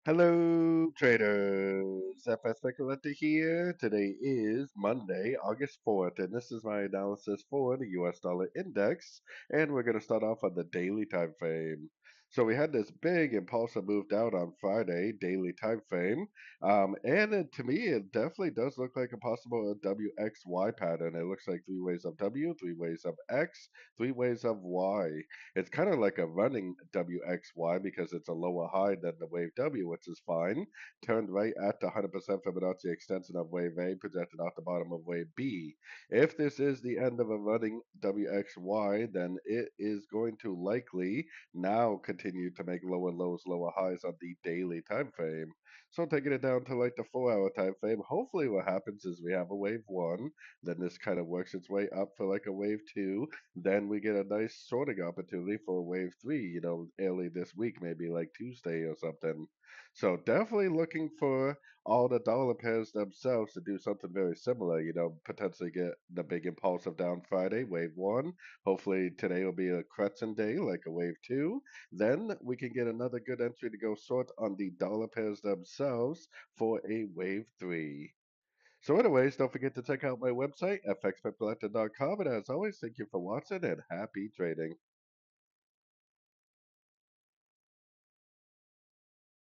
Hello, traders. FX Pip Collector here. Today is Monday, August 4th, and this is my analysis for the US dollar index. And we're going to start off on the daily time frame. So we had this big impulsive move down on Friday, daily time frame. To me, it definitely does look like a possible WXY pattern. It looks like three ways of W, three ways of X, three ways of Y. It's kind of like a running WXY because it's a lower high than the wave W, which is fine. Turned right at the 100% Fibonacci extension of wave A, projected off the bottom of wave B. If this is the end of a running WXY, then it is going to likely now continue to make lower lows, lower highs on the daily time frame. So taking it down to like the 4 hour time frame, hopefully what happens is we have a wave one, then this kind of works its way up for like a wave two, then we get a nice sorting opportunity for wave three, early this week, maybe like Tuesday or something. So definitely looking for all the dollar pairs themselves to do something very similar, potentially get the big impulsive down Friday, wave one. Hopefully today will be a crescent day like a wave two. Then we can get another good entry to go short on the dollar pairs themselves for a wave three. So, anyways, don't forget to check out my website, fxpipcollector.com. And as always, thank you for watching and happy trading.